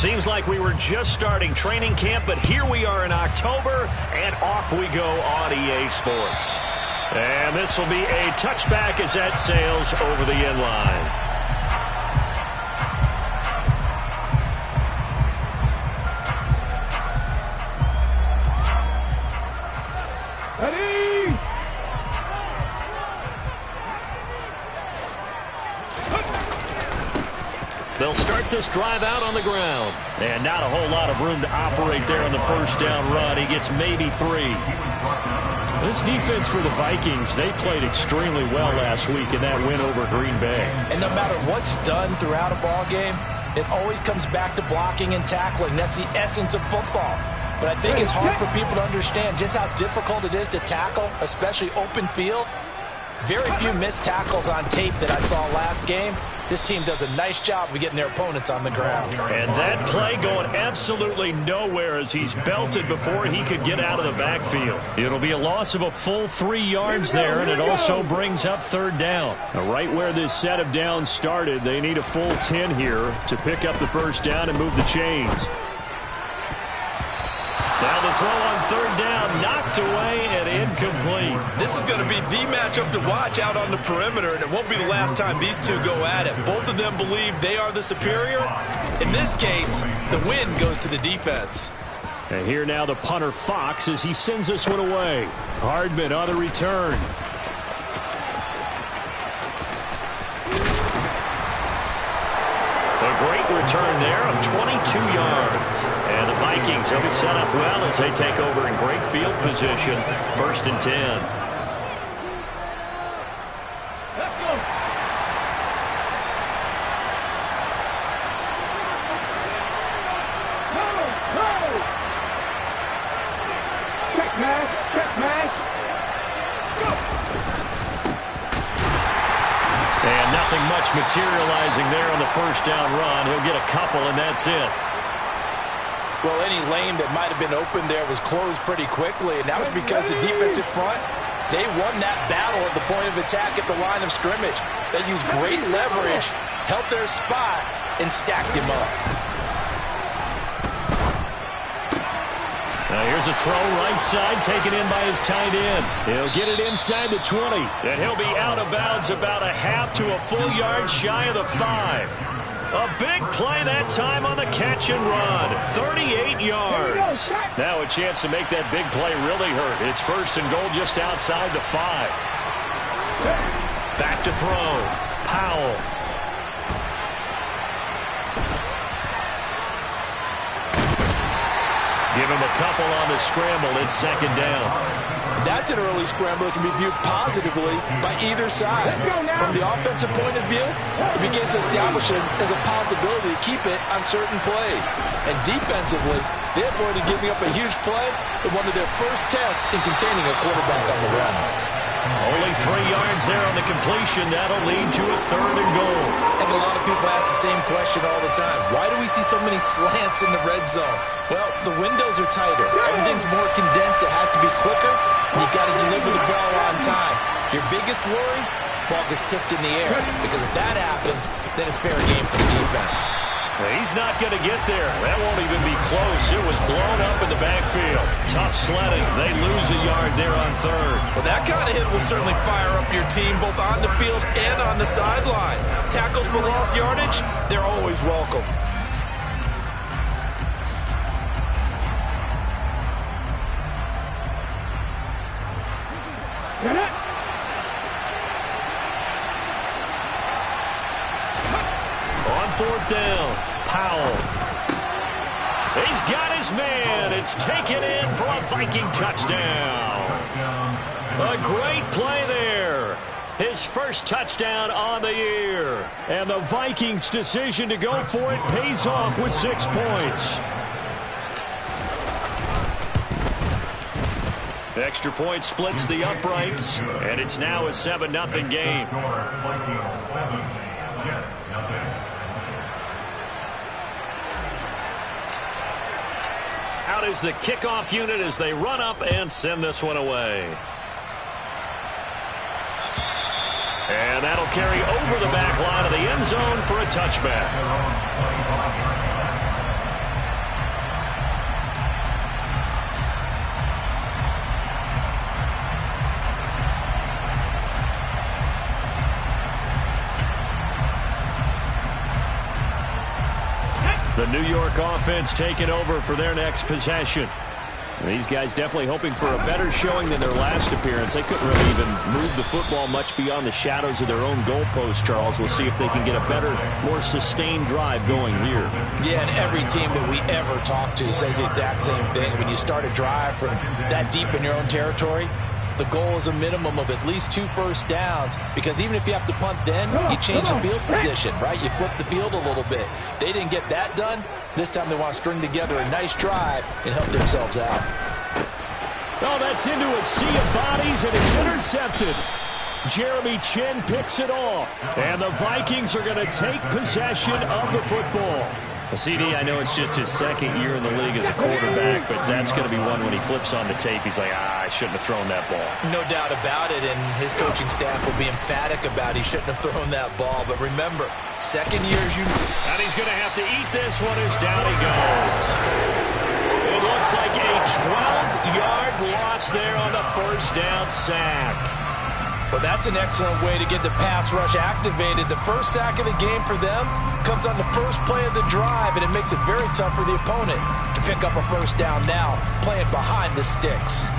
Seems like we were just starting training camp, but here we are in October, and off we go on EA Sports. And this will be a touchback as that sails over the end line. They'll start this drive out on the ground. And not a whole lot of room to operate there on the first down run. He gets maybe 3. This defense for the Vikings, they played extremely well last week in that win over Green Bay. And no matter what's done throughout a ball game, it always comes back to blocking and tackling. That's the essence of football. But I think it's hard for people to understand just how difficult it is to tackle, especially open field. Very few missed tackles on tape that I saw last game. This team does a nice job of getting their opponents on the ground. And that play going absolutely nowhere as he's belted before he could get out of the backfield. It'll be a loss of a full 3 yards there, and it also brings up 3rd down. Now, right where this set of downs started, they need a full 10 here to pick up the first down and move the chains. Now the throw on 3rd down, knocked away and incomplete. This is going to be the matchup to watch out on the perimeter, and it won't be the last time these two go at it. Both of them believe they are the superior. In this case, the win goes to the defense. And here now the punter Fox as he sends this one away. Hardman on the return. A great return there of 22 yards. And the Vikings will be set up well as they take over in great field position. 1st and 10. Let's go. Check pass. Check pass. And nothing much materializing there on the first down run. He'll get a couple, and that's it. Well, any lane that might have been open there was closed pretty quickly, and that was because the defensive front, they won that battle at the point of attack at the line of scrimmage. They used great leverage, held their spot, and stacked him up. Now here's a throw right side, taken in by his tight end. He'll get it inside the 20, and he'll be out of bounds about a half to a full yard shy of the 5. A big play that time on the catch and run. 38 yards. Now a chance to make that big play really hurt. It's 1st and goal just outside the 5. Back to throw. Powell. Give him a couple on the scramble. It's 2nd down. That's an early scramble that can be viewed positively by either side. From the offensive point of view, it begins to establish it as a possibility to keep it on certain plays. And defensively, they avoided giving up a huge play in one of their first tests in containing a quarterback on the run. Only 3 yards there on the completion. That'll lead to a 3rd and goal. I think a lot of people ask the same question all the time. Why do we see so many slants in the red zone? Well, the windows are tighter. Everything's more condensed. It has to be quicker. And you got to deliver the ball on time. Your biggest worry? Ball gets tipped in the air. Because if that happens, then it's fair game for the defense. He's not going to get there. That won't even be close. It was blown up in the backfield. Tough sledding. They lose a yard there on 3rd. Well, that kind of hit will certainly fire up your team both on the field and on the sideline. Tackles for lost yardage, they're always welcome. On 4th down, Powell. He's got his man. It's taken in for a Viking touchdown. A great play there. His first touchdown on the year. And the Vikings' decision to go for it pays off with 6 points. Extra point splits the uprights, and it's now a 7-0 game. Out is the kickoff unit as they run up and send this one away. And that'll carry over the back line of the end zone for a touchback. The New York offense taking over for their next possession. These guys definitely hoping for a better showing than their last appearance. They couldn't really even move the football much beyond the shadows of their own goalpost, Charles. We'll see if they can get a better, more sustained drive going here. Yeah, and every team that we ever talk to says the exact same thing. When you start a drive from that deep in your own territory, the goal is a minimum of at least 2 first downs, because even if you have to punt then, you change the field position, right? You flip the field a little bit. They didn't get that done. This time they want to string together a nice drive and help themselves out. Oh, that's into a sea of bodies, and it's intercepted. Jeremy Chin picks it off, and the Vikings are going to take possession of the football. CD, I know it's just his second year in the league as a quarterback, but that's going to be one when he flips on the tape. He's like, I shouldn't have thrown that ball. No doubt about it, and his coaching staff will be emphatic about he shouldn't have thrown that ball. But remember, second year as you... And he's going to have to eat this one as down he goes. It looks like a 12-yard loss there on the first down sack. Well, that's an excellent way to get the pass rush activated. The first sack of the game for them comes on the first play of the drive, and it makes it very tough for the opponent to pick up a first down now, playing behind the sticks.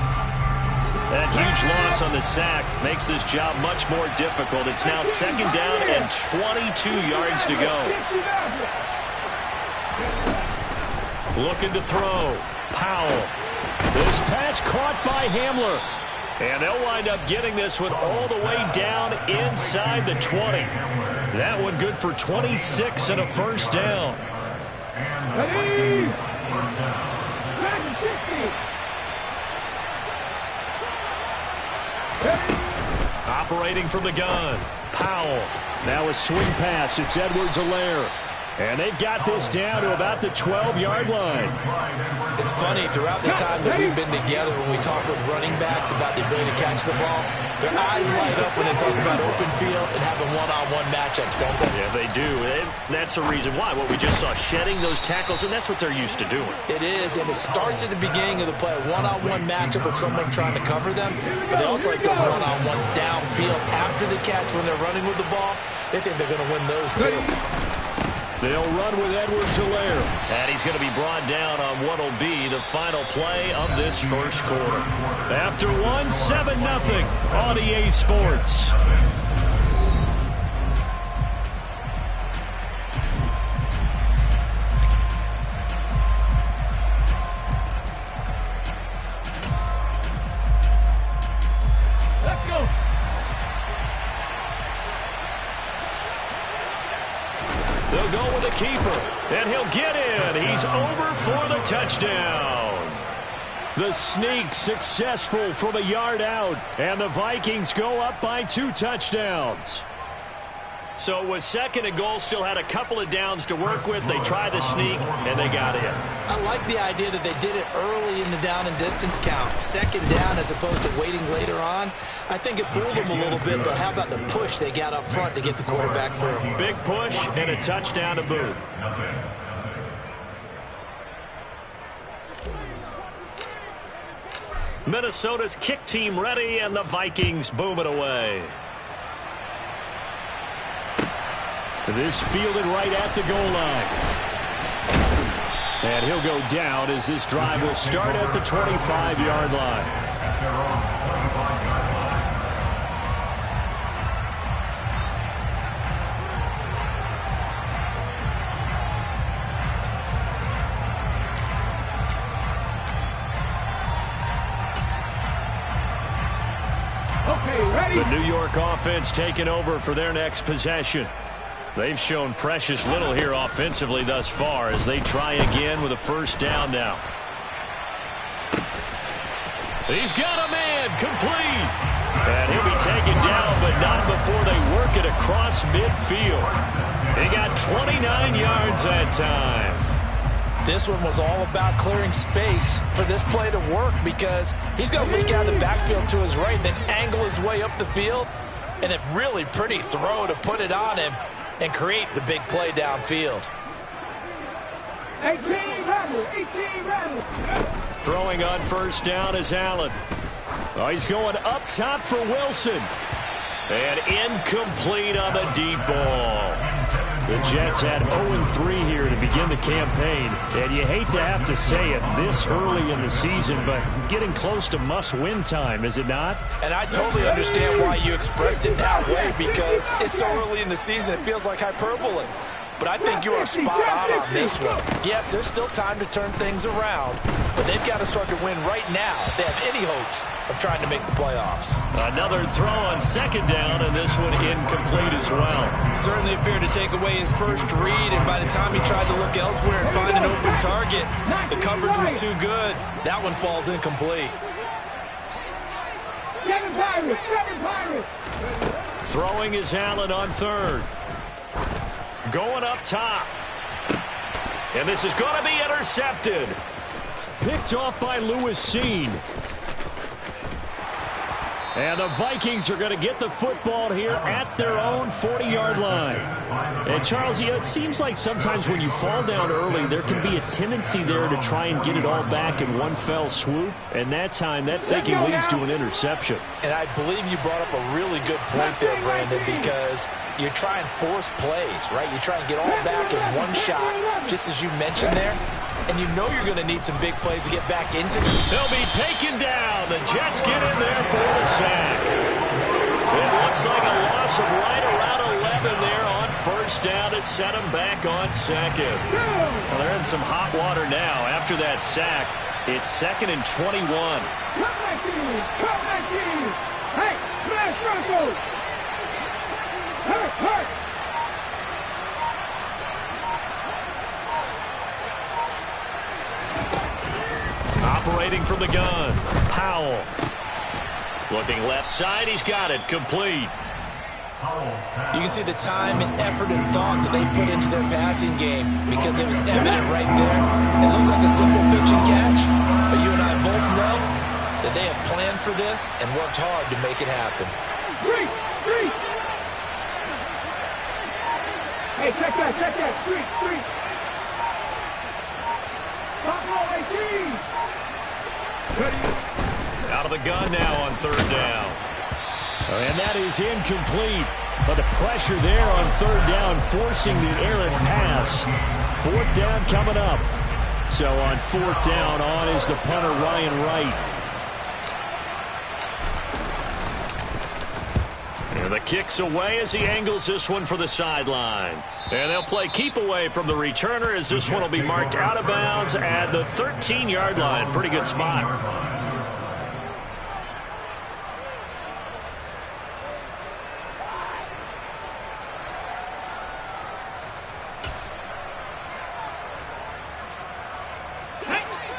That huge loss on the sack makes this job much more difficult. It's now second down and 22 yards to go. Looking to throw. Powell. This pass caught by Hamler. And they'll wind up getting this one all the way down inside the 20. That one good for 26 and a first down. Operating from the gun. Powell. Now a swing pass. It's Edwards-Helaire. And they've got this down to about the 12-yard line. It's funny, throughout the time that we've been together, when we talk with running backs about the ability to catch the ball, their eyes light up when they talk about open field and having one-on-one matchups, don't they? Yeah, they do. And that's the reason why. What we just saw, shedding those tackles, and that's what they're used to doing. It is, and it starts at the beginning of the play, a one-on-one matchup of someone trying to cover them, but they also like those one-on-ones downfield after the catch when they're running with the ball. They think they're going to win those too. They'll run with Edwards-Helaire. And he's going to be brought down on what will be the final play of this first quarter. After one, 7-0 on EA Sports. Let's go. They'll go with the keeper, and he'll get in. He's over for the touchdown. The sneak successful from a yard out, and the Vikings go up by 2 touchdowns. So it was second and goal, still had a couple of downs to work with. They tried the sneak, and they got in. I like the idea that they did it early in the down and distance count. Second down as opposed to waiting later on. I think it fooled them a little bit, but how about the push they got up front to get the quarterback through? Big push and a touchdown to boot. Minnesota's kick team ready, and the Vikings boom it away. This fielded right at the goal line. And he'll go down as this drive will start at the 25-yard line. Okay, ready? The New York offense taking over for their next possession. They've shown precious little here offensively thus far as they try again with a first down now. He's got a man complete. And he'll be taken down, but not before they work it across midfield. He got 29 yards that time. This one was all about clearing space for this play to work, because he's going to leak out of the backfield to his right and then angle his way up the field. And a really pretty throw to put it on him and create the big play downfield. 18 rebel, 18 rebel. Throwing on first down is Allen. Oh, he's going up top for Wilson. And incomplete on the deep ball. The Jets had 0-3 here to begin the campaign, and you hate to have to say it this early in the season, but getting close to must-win time, is it not? And I totally understand why you expressed it that way, because it's so early in the season, it feels like hyperbole. But I think you are spot on this one. Yes, there's still time to turn things around, but they've got to start to win right now if they have any hopes of trying to make the playoffs. Another throw on second down, and this one incomplete as well. Certainly appeared to take away his first read, and by the time he tried to look elsewhere and find an open target, the coverage was too good. That one falls incomplete. Seven Pirates. Throwing is Allen on third. Going up top. And this is going to be intercepted. Picked off by Lewis Seen. And the Vikings are going to get the football here at their own 40-yard line. And, Charles, it seems like sometimes when you fall down early, there can be a tendency there to try and get it all back in one fell swoop. And that time, that thinking leads to an interception. And I believe you brought up a really good point there, Brandon, because you try and force plays, right? You try and get all back in one shot, just as you mentioned there. And you know you're going to need some big plays to get back into them. They'll be taken down. The Jets get in there for the sack. It looks like a loss of right around 11 there on first down to set them back on second. Well, they're in some hot water now. After that sack, it's 2nd and 21. Come back in. Hey, smash Broncos. Hurt. Operating from the gun, Powell. Looking left side, he's got it, complete. You can see the time and effort and thought that they put into their passing game because it was evident right there. It looks like a simple pitch and catch, but you and I both know that they have planned for this and worked hard to make it happen. Street. Hey, check that. Street. Top roll, 18. Out of the gun now on third down. And that is incomplete. But the pressure there on third down, forcing the errant pass. Fourth down coming up. So on fourth down, on is the punter, Ryan Wright. And the kick's away as he angles this one for the sideline. And they'll play keep away from the returner as this one will be marked out of bounds at the 13-yard line. Pretty good spot.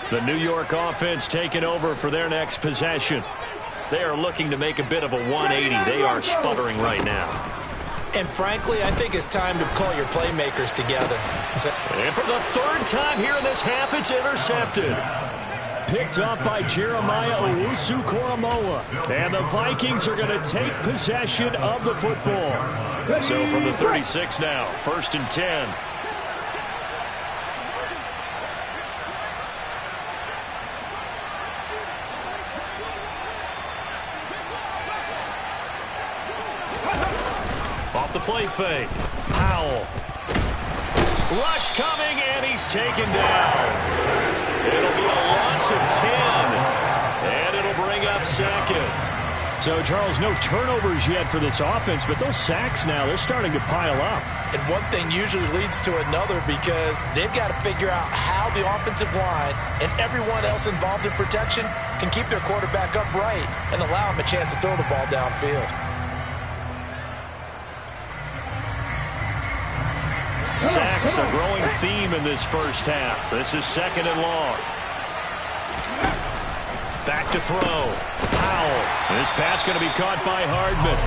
The New York offense taking over for their next possession. They are looking to make a bit of a 180. They are sputtering right now. And frankly, I think it's time to call your playmakers together. And for the third time here in this half, it's intercepted. Picked off by Jeremiah Owusu-Koramoah. And the Vikings are going to take possession of the football. So from the 36 now, 1st and 10. Off the play fake. Powell. Rush coming, and he's taken down. It'll be a loss of 10. And it'll bring up second. So, Charles, no turnovers yet for this offense, but those sacks now, they're starting to pile up. And one thing usually leads to another because they've got to figure out how the offensive line and everyone else involved in protection can keep their quarterback upright and allow him a chance to throw the ball downfield. Sacks, a growing theme in this first half. This is 2nd and long. Back to throw. Powell. This pass going to be caught by Hardman.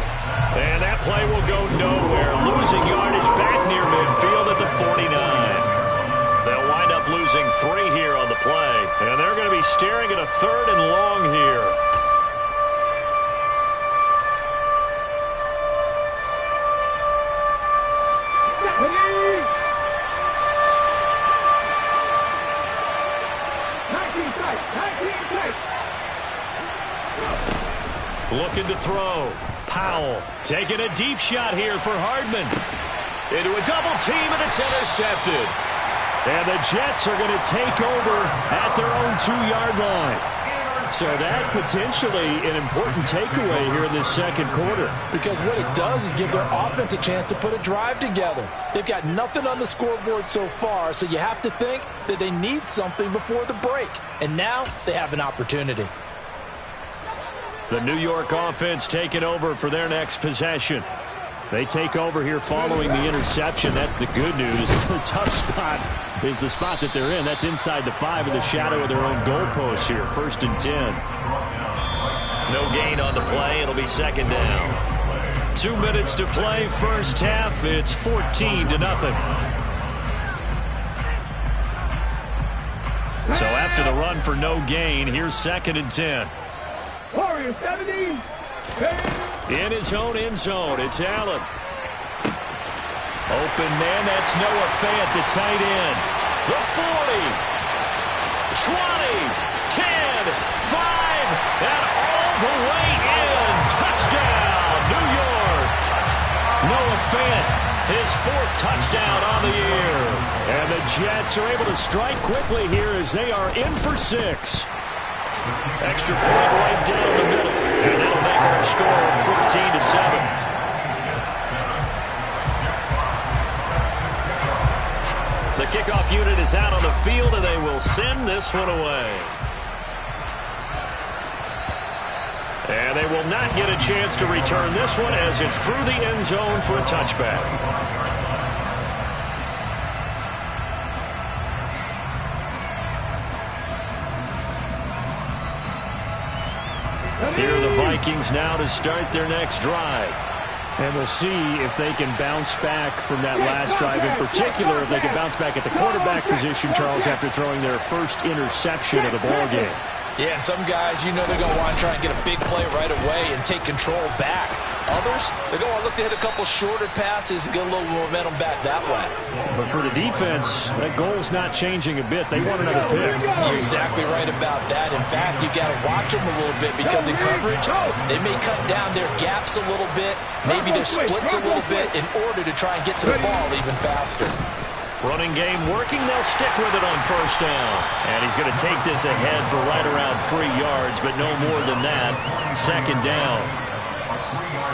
And that play will go nowhere. Losing yardage back near midfield at the 49. They'll wind up losing 3 here on the play. And they're going to be staring at a 3rd and long here. Looking to throw. Powell taking a deep shot here for Hardman. Into a double team, and it's intercepted. And the Jets are going to take over at their own 2-yard line. So that potentially an important takeaway here in this second quarter. Because what it does is give their offense a chance to put a drive together. They've got nothing on the scoreboard so far, so you have to think that they need something before the break. And now they have an opportunity. The New York offense taking over for their next possession. They take over here following the interception. That's the good news. The tough spot is the spot that they're in. That's inside the 5 in the shadow of their own goalpost here. 1st and 10. No gain on the play. It'll be second down. 2 minutes to play. First half. It's 14-0. So after the run for no gain, here's 2nd and 10. Warriors 70. In his own end zone, it's Allen. Open man, that's Noah Fant, the tight end. The 40, 20, 10, 5, and all the way in. Touchdown, New York. Noah Fant, his 4th touchdown on the year. And the Jets are able to strike quickly here as they are in for 6. Extra point right down the middle. And that'll make our score 14-7. The kickoff unit is out on the field, and they will send this one away. And they will not get a chance to return this one as it's through the end zone for a touchback. Here are the Vikings now to start their next drive. And we'll see if they can bounce back from that last drive. In particular, if they can bounce back at the quarterback position, Charles, after throwing their first interception of the ballgame. Yeah, and some guys, you know they're going to want to try and get a big play right away and take control back. Others, they're going to look to hit a couple shorter passes and get a little momentum back that way. But for the defense, that goal's not changing a bit. They want another pick. You're exactly right about that. In fact, you got to watch them a little bit because in coverage, they may cut down their gaps a little bit, maybe their splits a little bit in order to try and get to the ball even faster. Running game working. They'll stick with it on 1st down. And he's going to take this ahead for right around 3 yards, but no more than that. 2nd down.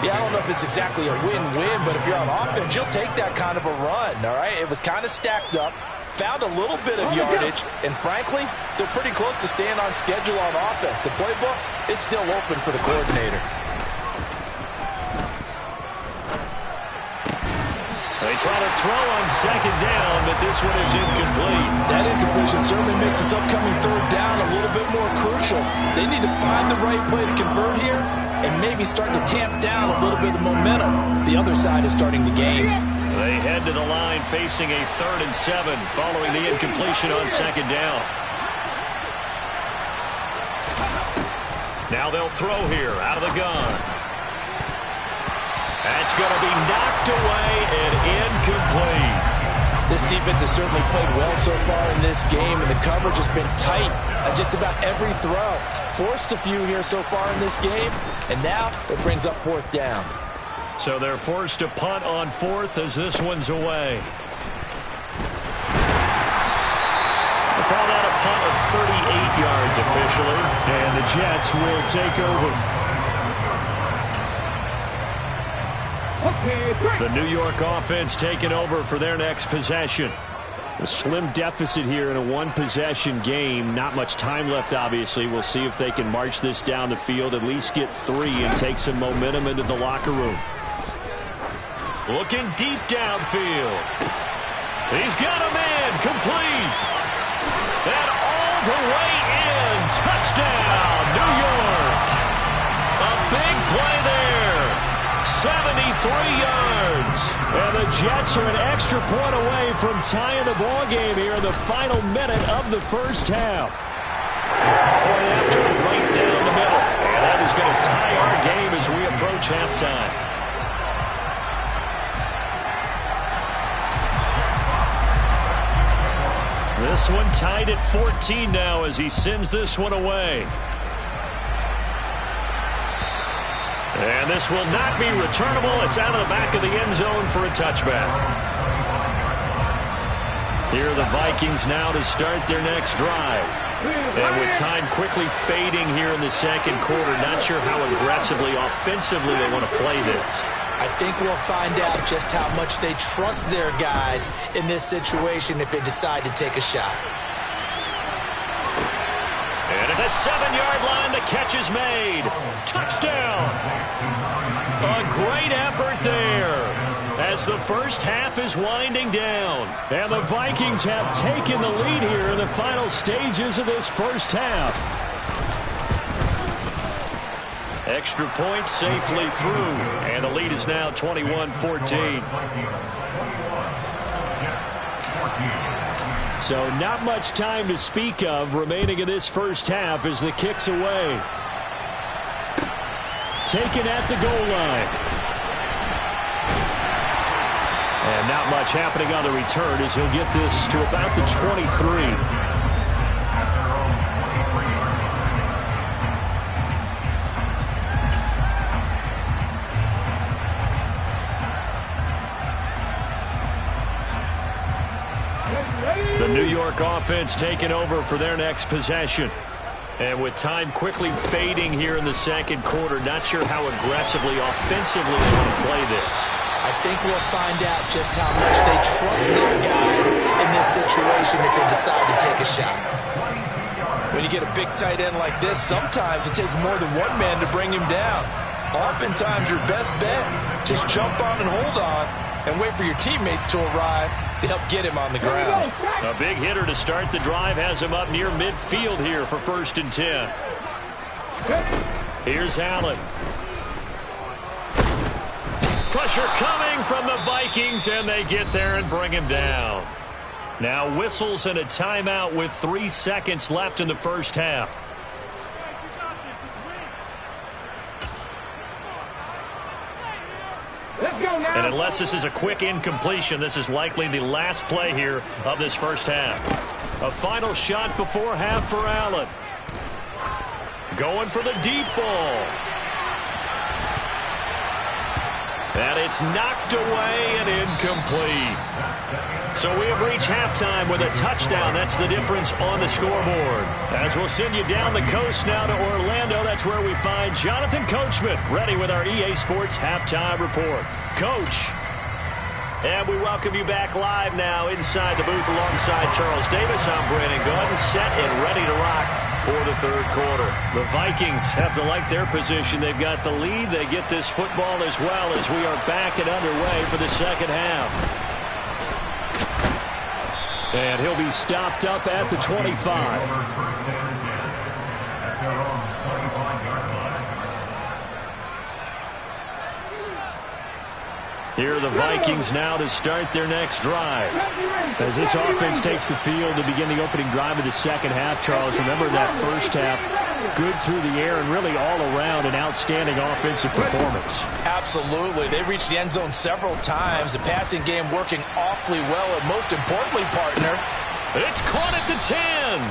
Yeah, I don't know if it's exactly a win-win, but if you're on offense, you'll take that kind of a run, all right? It was kind of stacked up, found a little bit of yardage, and frankly, they're pretty close to staying on schedule on offense. The playbook is still open for the coordinator. They try to throw on 2nd down, but this one is incomplete. That incompletion certainly makes this upcoming 3rd down a little bit more crucial. They need to find the right play to convert here and maybe start to tamp down a little bit of momentum. The other side is starting to gain. They head to the line facing a 3rd and 7 following the incompletion on 2nd down. Now they'll throw here out of the gun. That's going to be knocked away and incomplete. This defense has certainly played well so far in this game, and the coverage has been tight on just about every throw. Forced a few here so far in this game, and now it brings up 4th down. So they're forced to punt on 4th as this one's away. We'll call that a punt of 38 yards officially, and the Jets will take over. The New York offense taking over for their next possession. A slim deficit here in a 1-possession game. Not much time left, obviously. We'll see if they can march this down the field, at least get 3 and take some momentum into the locker room. Looking deep downfield. He's got a man complete. And all the way in. Touchdown, New York. A big play there. 73 yards. And the Jets are an extra point away from tying the ball game here in the final minute of the first half. Point after right down the middle. And that is going to tie our game as we approach halftime. This one tied at 14 now as he sends this one away. And this will not be returnable. It's out of the back of the end zone for a touchback. Here are the Vikings now to start their next drive. And with time quickly fading here in the second quarter, not sure how aggressively, offensively they want to play this. I think we'll find out just how much they trust their guys in this situation if they decide to take a shot. And at the 7-yard line, the catch is made. Touchdown. A great effort there as the first half is winding down. And the Vikings have taken the lead here in the final stages of this first half. Extra point safely through. And the lead is now 21-14. So not much time to speak of remaining in this first half as the kick's away. Taken at the goal line. And not much happening on the return as he'll get this to about the 23. The New York offense taking over for their next possession. And with time quickly fading here in the second quarter, not sure how aggressively, offensively they want to play this. I think we'll find out just how much they trust their guys in this situation if they decide to take a shot. When you get a big tight end like this, sometimes it takes more than one man to bring him down. Oftentimes your best bet, just jump on and hold on and wait for your teammates to arrive to help get him on the ground. A big hitter to start the drive has him up near midfield here for 1st and 10. Here's Allen. Pressure coming from the Vikings, and they get there and bring him down. Now whistles and a timeout with 3 seconds left in the first half. And unless this is a quick incompletion, this is likely the last play here of this first half. A final shot before half for Allen. Going for the deep ball. And it's knocked away and incomplete. So we have reached halftime with a touchdown. That's the difference on the scoreboard. As we'll send you down the coast now to Orlando, that's where we find Jonathan Coachman, ready with our EA Sports Halftime Report. Coach. And we welcome you back live now inside the booth alongside Charles Davis. I'm Brandon Gaudin, set and ready to rock for the third quarter. The Vikings have to like their position. They've got the lead. They get this football as well as we are back and underway for the second half. And he'll be stopped up at the 25. Here are the Vikings now to start their next drive. As this offense takes the field to begin the opening drive of the second half, Charles, remember that first half, good through the air and really all around an outstanding offensive performance. Absolutely. They reached the end zone several times. The passing game working awfully well, and most importantly, partner, it's caught at the 10.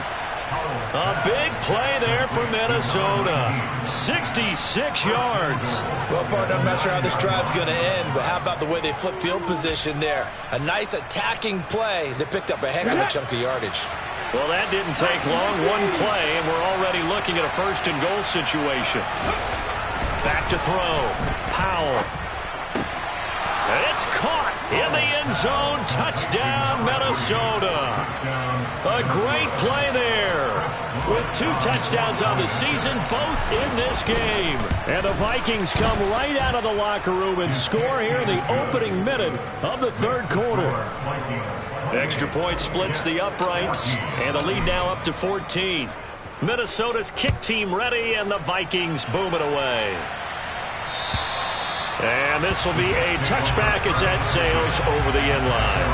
A big play there for Minnesota. 66 yards. Well, partner, I'm not sure how this drive's going to end, but how about the way they flip field position there? A nice attacking play that picked up a heck of a chunk of yardage. Well, that didn't take long. One play, and we're already looking at a 1st and goal situation. Back to throw. Powell. It's caught in the end zone. Touchdown, Minnesota. A great play there. With 2 touchdowns on the season, both in this game. And the Vikings come right out of the locker room and score here in the opening minute of the third quarter. Extra point splits the uprights, and the lead now up to 14. Minnesota's kick team ready, and the Vikings boom it away. And this will be a touchback as that sails over the end line.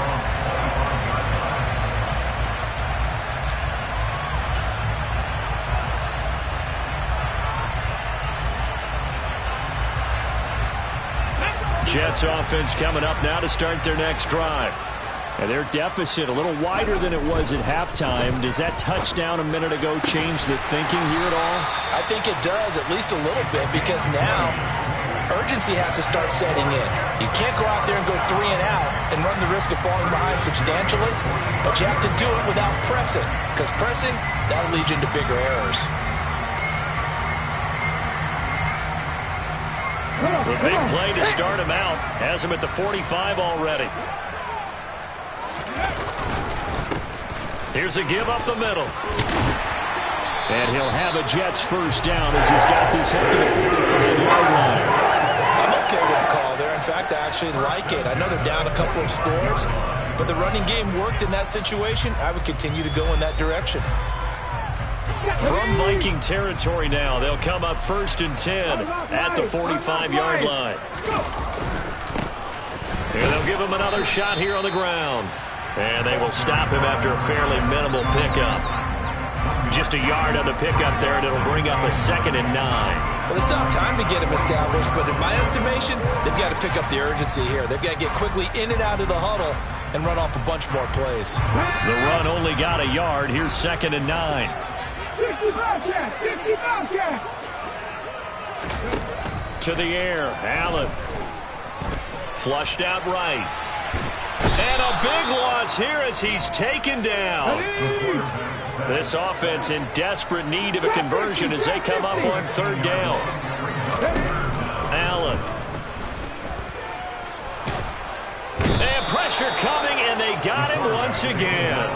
Jets offense coming up now to start their next drive. And their deficit a little wider than it was at halftime. Does that touchdown a minute ago change the thinking here at all? I think it does, at least a little bit, because now urgency has to start setting in. You can't go out there and go 3 and out and run the risk of falling behind substantially, but you have to do it without pressing, because pressing, that'll lead you into bigger errors. The big play to start him out has him at the 45 already. Here's a give up the middle. And he'll have a Jets first down as he's got this up to the 45-yard line. I'm okay with the call there. In fact, I actually like it. I know they're down a couple of scores, but the running game worked in that situation. I would continue to go in that direction. From Viking territory now, they'll come up 1st and 10 at the 45-yard line. Here they'll give him another shot here on the ground. And they will stop him after a fairly minimal pickup. Just a yard on the pickup there, and it'll bring up a 2nd and 9. Well, they still have time to get him established, but in my estimation, they've got to pick up the urgency here. They've got to get quickly in and out of the huddle and run off a bunch more plays. The run only got a yard. Here's 2nd and 9. 60 Bobcat! 60 Bobcat! To the air, Allen. Flushed out right. And a big loss here as he's taken down. This offense in desperate need of a conversion as they come up on 3rd down. Allen. And pressure coming, and they got him once again.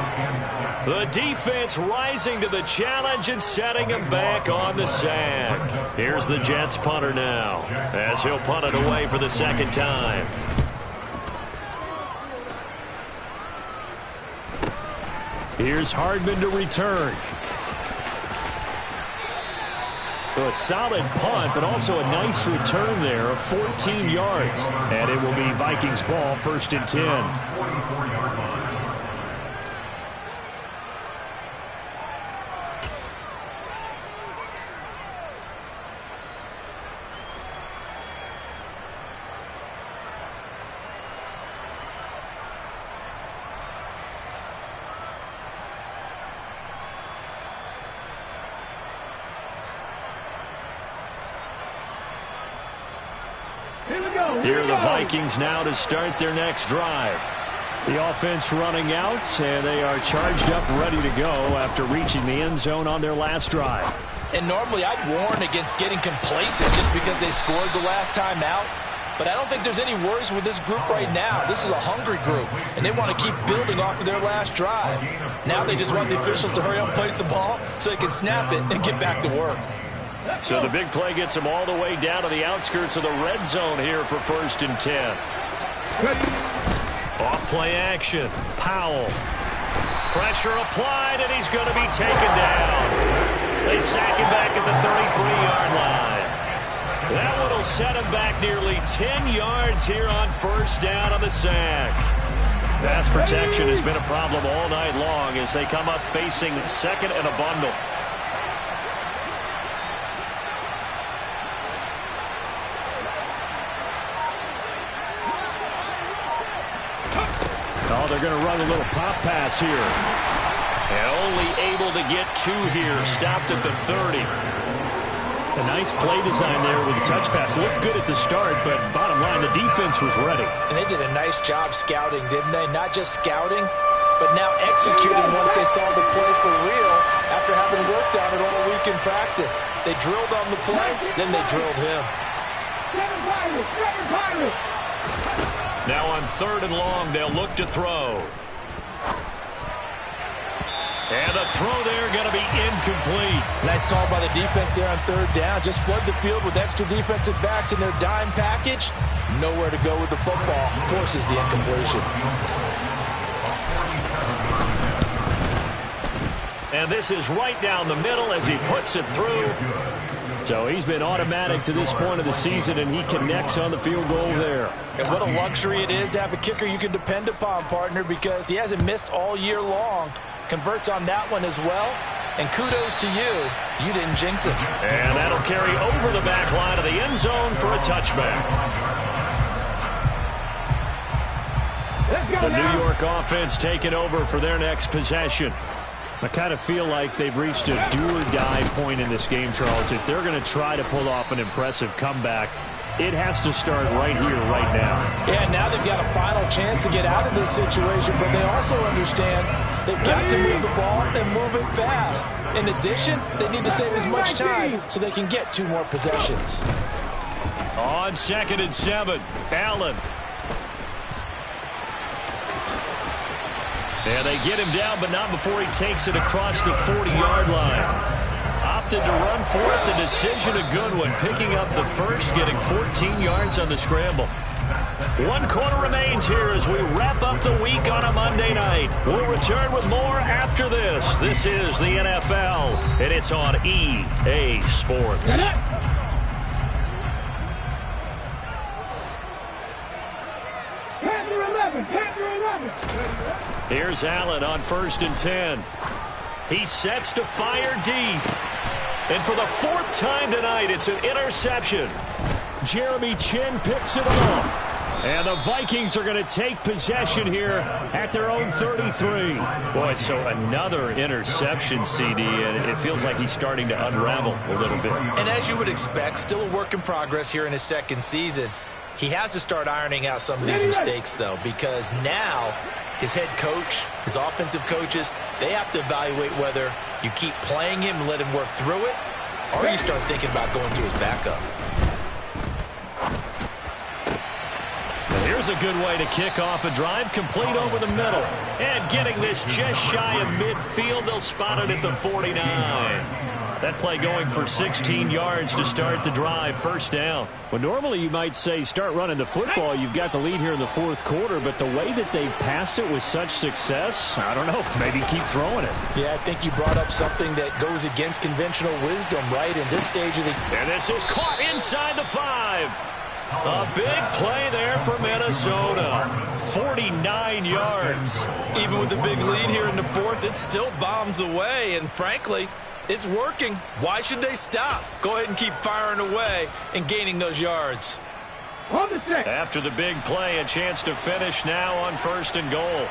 The defense rising to the challenge and setting him back on the sack. Here's the Jets punter now as he'll punt it away for the 2nd time. Here's Hardman to return. A solid punt, but also a nice return there of 14 yards. And it will be Vikings ball, 1st and 10. Here are the Vikings now to start their next drive. The offense running out, and they are charged up, ready to go after reaching the end zone on their last drive. And normally I'd warn against getting complacent just because they scored the last time out. But I don't think there's any worries with this group right now. This is a hungry group, and they want to keep building off of their last drive. Now they just want the officials to hurry up and place the ball so they can snap it and get back to work. So the big play gets them all the way down to the outskirts of the red zone here for 1st and 10. Off play action. Powell. Pressure applied, and he's going to be taken down. They sack him back at the 33-yard line. That one will set him back nearly 10 yards here on 1st down on the sack. Pass protection has been a problem all night long as they come up facing 2nd and a bundle. Oh, they're going to run a little pop pass here. And only able to get 2 here. Stopped at the 30. A nice play design there with the touch pass. Looked good at the start, but bottom line, the defense was ready. And they did a nice job scouting, didn't they? Not just scouting, but now executing once they saw the play for real after having worked on it all week in practice. They drilled on the play, then they drilled him. Seven Pirates! Now on 3rd and long, they'll look to throw. And the throw there going to be incomplete. Nice call by the defense there on 3rd down. Just flood the field with extra defensive backs in their dime package. Nowhere to go with the football. Forces the incompletion. And this is right down the middle as he puts it through. So he's been automatic to this point of the season, and he connects on the field goal there. And what a luxury it is to have a kicker you can depend upon, partner, because he hasn't missed all year long. Converts on that one as well. And kudos to you. You didn't jinx it. And that'll carry over the back line of the end zone for a touchback. The New York offense taking over for their next possession. I kind of feel like they've reached a do-or-die point in this game, Charles. If they're going to try to pull off an impressive comeback, it has to start right here, right now. Yeah, now they've got a final chance to get out of this situation, but they also understand they've got to move the ball and move it fast. In addition, they need to save as much time so they can get 2 more possessions. On 2nd and 7, Allen. And they get him down, but not before he takes it across the 40-yard line. Opted to run for it. The decision a good one. Picking up the first, getting 14 yards on the scramble. 1 quarter remains here as we wrap up the week on a Monday night. We'll return with more after this. This is the NFL, and it's on EA Sports. Here's Allen on 1st and 10. He sets to fire deep. And for the 4th time tonight, it's an interception. Jeremy Chin picks it off. And the Vikings are going to take possession here at their own 33. Boy, so another interception, CD, and it feels like he's starting to unravel a little bit. And as you would expect, still a work in progress here in his 2nd season. He has to start ironing out some of these mistakes, though, because now his head coach, his offensive coaches, they have to evaluate whether you keep playing him and let him work through it, or you start thinking about going to his backup. Here's a good way to kick off a drive, complete over the middle. And getting this just shy of midfield, they'll spot it at the 49. That play going for 16 yards to start the drive, 1st down. Well, normally you might say start running the football. You've got the lead here in the 4th quarter, but the way that they've passed it with such success, I don't know, maybe keep throwing it. Yeah, I think you brought up something that goes against conventional wisdom, right, in this stage of the... And this is caught inside the 5. A big play there for Minnesota. 49 yards. Even with the big lead here in the 4th, it still bombs away, and frankly, it's working. Why should they stop? Go ahead and keep firing away and gaining those yards. After the big play, a chance to finish now on 1st and goal.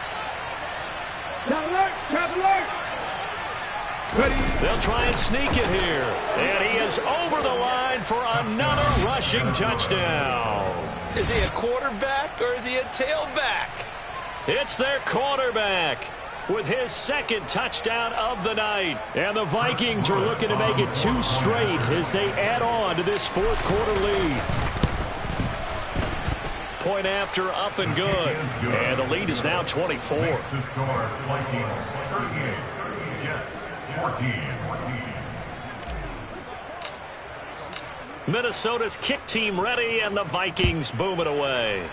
They'll try and sneak it here. And he is over the line for another rushing touchdown. Is he a quarterback or is he a tailback? It's their quarterback with his 2nd touchdown of the night. And the Vikings are looking to make it 2 straight as they add on to this 4th quarter lead. Point after, up and good. And the lead is now 24. Minnesota's kick team ready, and the Vikings boom it away.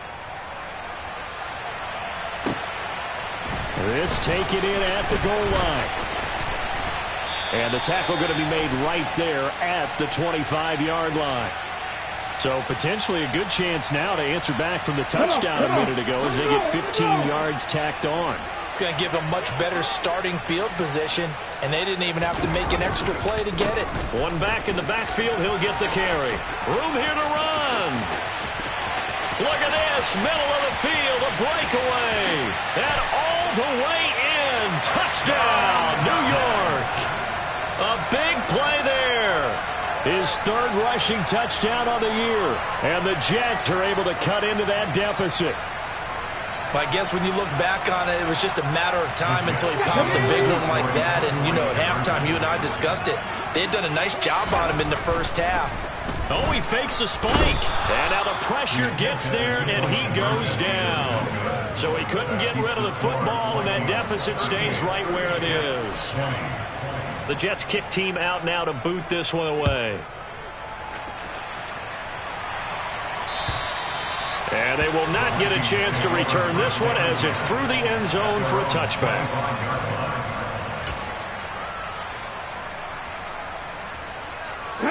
This taken in at the goal line. And the tackle going to be made right there at the 25-yard line. So potentially a good chance now to answer back from the touchdown a minute ago as they get 15 yards tacked on. It's going to give a much better starting field position, and they didn't even have to make an extra play to get it. One back in the backfield, he'll get the carry. Room here to run. Look at this, middle of the field, a breakaway. And all the way in. Touchdown, New York. A big play there. His 3rd rushing touchdown on the year. And the Jets are able to cut into that deficit. I guess when you look back on it, it was just a matter of time until he popped a big one like that. And, you know, at halftime, you and I discussed it. They had done a nice job on him in the 1st half. Oh, he fakes a spike. And now the pressure gets there, and he goes down. So he couldn't get rid of the football, and that deficit stays right where it is. The Jets kick team out now to boot this one away. And they will not get a chance to return this one as it's through the end zone for a touchback.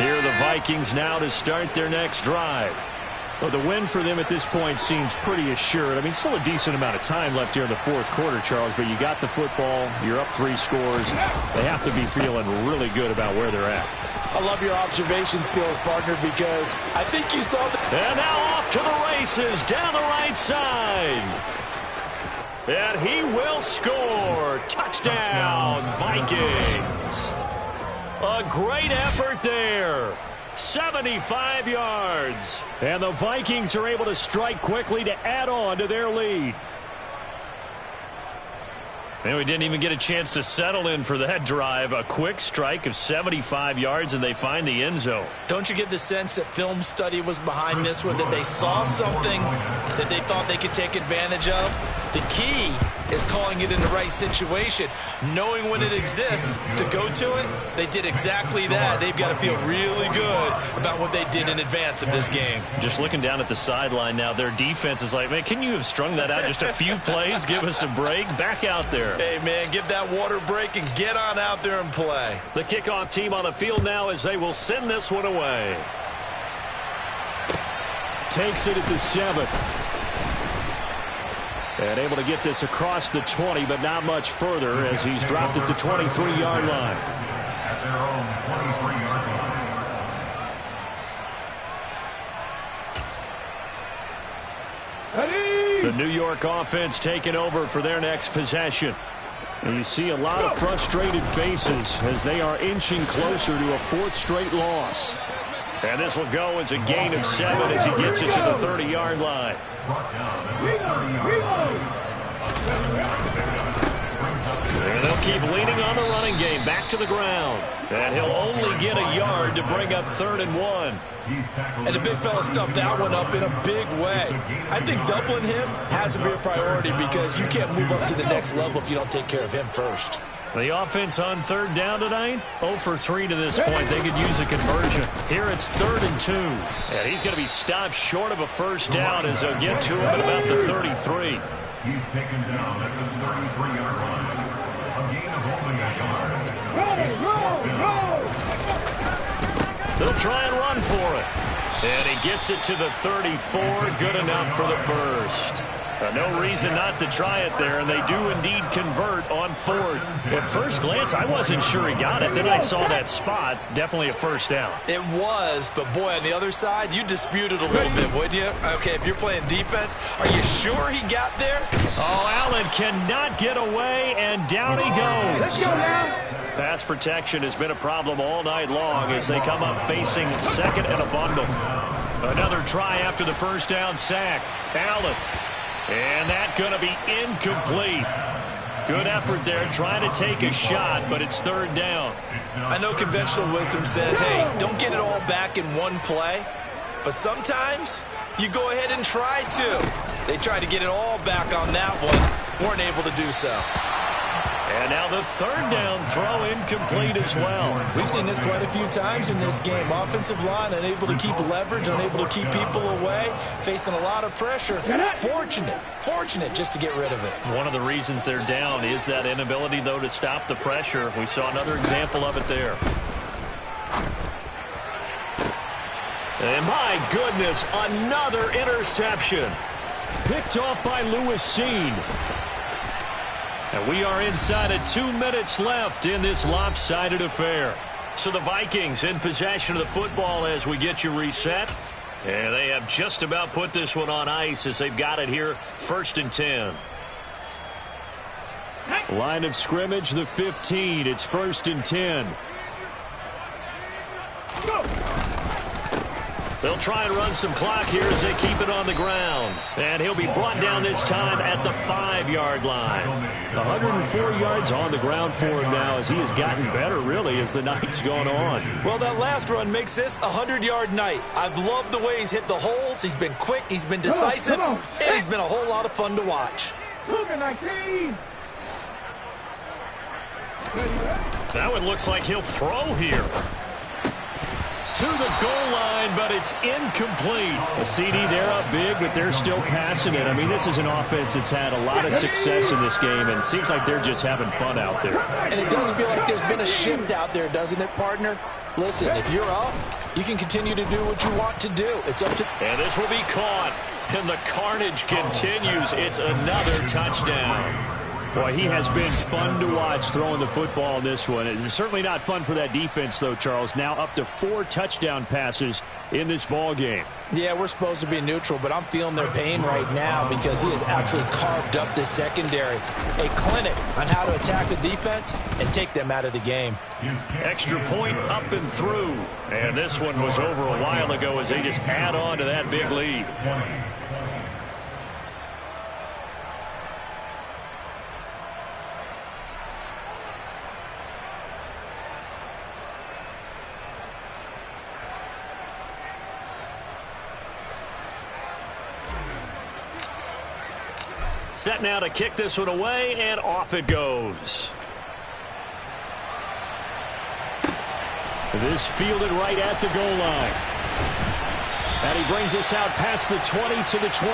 Here are the Vikings now to start their next drive. Well, the win for them at this point seems pretty assured. I mean, still a decent amount of time left here in the 4th quarter, Charles, but you got the football, you're up 3 scores. They have to be feeling really good about where they're at. I love your observation skills, partner, because I think you saw And now off to the races down the right side. And he will score. Touchdown, Vikings. A great effort there. 75 yards. And the Vikings are able to strike quickly to add on to their lead. And we didn't even get a chance to settle in for that drive. A quick strike of 75 yards, and they find the end zone. Don't you get the sense that film study was behind this one, that they saw something that they thought they could take advantage of? The key is calling it in the right situation, knowing when it exists to go to it. They did exactly that. They've got to feel really good about what they did in advance of this game. Just looking down at the sideline now, their defense is like, man, can you have strung that out just a few plays? Give us a break. Back out there. Hey, man, give that water break and get on out there and play. The kickoff team on the field now as they will send this one away. Takes it at the 7. And able to get this across the 20, but not much further as he's dropped it to 23-yard line. At their own 23-yard line. The New York offense taking over for their next possession. And you see a lot of frustrated faces as they are inching closer to a 4th straight loss. And this will go as a gain of 7 as he gets it to the 30-yard line. And they'll keep leaning on the running game. Back to the ground. And he'll only get a yard to bring up 3rd and 1. And the big fella stuffed that one up in a big way. I think doubling him has to be a priority because you can't move up to the next level if you don't take care of him first. The offense on 3rd down tonight, 0 for 3 to this point. They could use a conversion. Here it's 3rd and 2. And he's going to be stopped short of a first down as they'll get to him at about the 33. He's taken down at the 33-yard line. A gain of only a yard. They'll try and run for it. And he gets it to the 34. Good enough for the first. No reason not to try it there, and they do indeed convert on 4th. At first glance, I wasn't sure he got it. Then I saw that spot. Definitely a first down. It was, but boy, on the other side, you dispute it a little bit, wouldn't you? Okay, if you're playing defense, are you sure he got there? Oh, Allen cannot get away, and down he goes. Let's go now. Pass protection has been a problem all night long as they come up facing 2nd and a bundle. Another try after the first down sack. Allen. And that's going to be incomplete. Good effort there trying to take a shot, but it's 3rd down. I know conventional wisdom says, hey, don't get it all back in one play. But sometimes you go ahead and try to. They tried to get it all back on that one. Weren't able to do so. And now the 3rd down throw incomplete as well. We've seen this quite a few times in this game. Offensive line unable to keep leverage, unable to keep people away, facing a lot of pressure. Fortunate just to get rid of it. One of the reasons they're down is that inability, though, to stop the pressure. We saw another example of it there. And my goodness, another interception. Picked off by Lewis Seen. And we are inside of 2 minutes left in this lopsided affair. So the Vikings in possession of the football as we get you reset. And they have just about put this one on ice as they've got it here, 1st and 10. Line of scrimmage, the 15. It's 1st and 10. Go. They'll try and run some clock here as they keep it on the ground. And he'll be brought down this time at the 5-yard line. 104 yards on the ground for him now as he has gotten better, really, as the night's gone on. Well, that last run makes this a 100-yard night. I've loved the way he's hit the holes. He's been quick. He's been decisive. Come on. And he's been a whole lot of fun to watch. That one looks like he'll throw here. To the goal line, but it's incomplete. A CD, they're up big, but they're still passing it. I mean, this is an offense that's had a lot of success in this game, and it seems like they're just having fun out there. And it does feel like there's been a shift out there, doesn't it, partner? Listen, if you're up, you can continue to do what you want to do. It's up to... And this will be caught, and the carnage continues. It's another touchdown. Well, he has been fun to watch throwing the football in this one. It's certainly not fun for that defense, though, Charles. Now up to 4 touchdown passes in this ball game. Yeah, we're supposed to be neutral, but I'm feeling their pain right now because he has absolutely carved up this secondary. A clinic on how to attack the defense and take them out of the game. Extra point up and through. And this one was over a while ago as they just add on to that big lead. Set now to kick this one away, and off it goes. This fielded right at the goal line. And he brings us out past the 20 to the 24.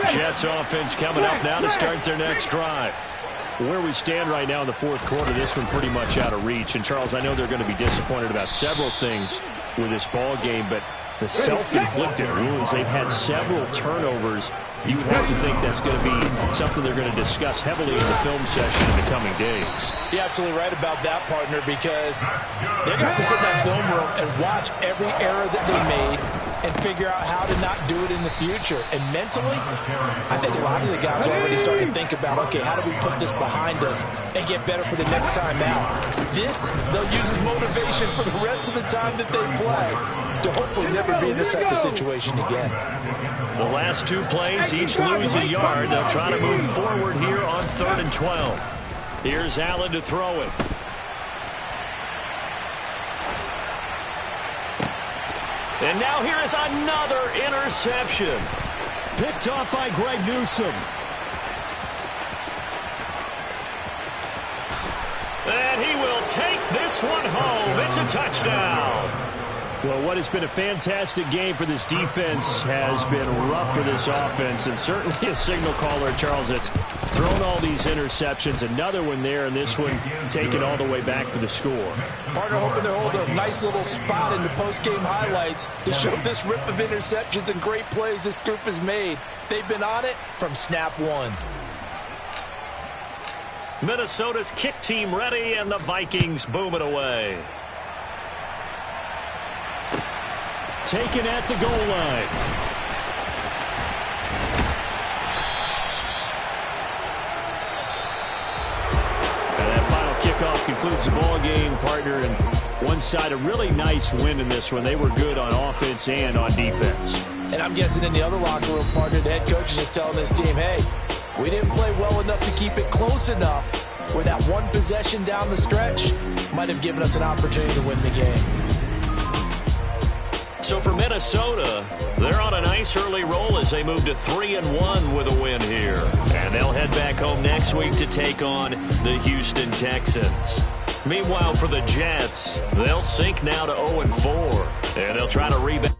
Jets offense coming up now to start their next drive. Where we stand right now in the fourth quarter, this one pretty much out of reach. And, Charles, I know they're going to be disappointed about several things with this ball game, but the self-inflicted wounds, they've had several turnovers. You would have to think that's going to be something they're going to discuss heavily in the film session in the coming days. You're absolutely right about that, partner, because they're going to have to sit in that film room and watch every error that they made and figure out how to not do it in the future. And mentally, I think a lot of the guys are already starting to think about, okay, how do we put this behind us and get better for the next time out? This, they'll use as motivation for the rest of the time that they play to hopefully never be in this type of situation again. The last 2 plays, each lose a yard. They'll try to move forward here on 3rd and 12. Here's Allen to throw it. And now here is another interception. Picked off by Greg Newsome. And he will take this one home. It's a touchdown. Well, what has been a fantastic game for this defense has been rough for this offense, and certainly a signal caller, Charles, that's thrown all these interceptions. Another one there, and this one taken all the way back for the score. Partner hoping to hold a nice little spot in the post-game highlights to show this rip of interceptions and great plays this group has made. They've been on it from snap one. Minnesota's kick team ready, and the Vikings boom it away. Taken at the goal line. And that final kickoff concludes the ball game, partner. And one side, a really nice win in this one. They were good on offense and on defense. And I'm guessing in the other locker room, partner, the head coach is just telling this team, hey, we didn't play well enough to keep it close enough where that one possession down the stretch might have given us an opportunity to win the game. So for Minnesota, they're on a nice early roll as they move to 3-1 with a win here. And they'll head back home next week to take on the Houston Texans. Meanwhile, for the Jets, they'll sink now to 0-4, and they'll try to rebound.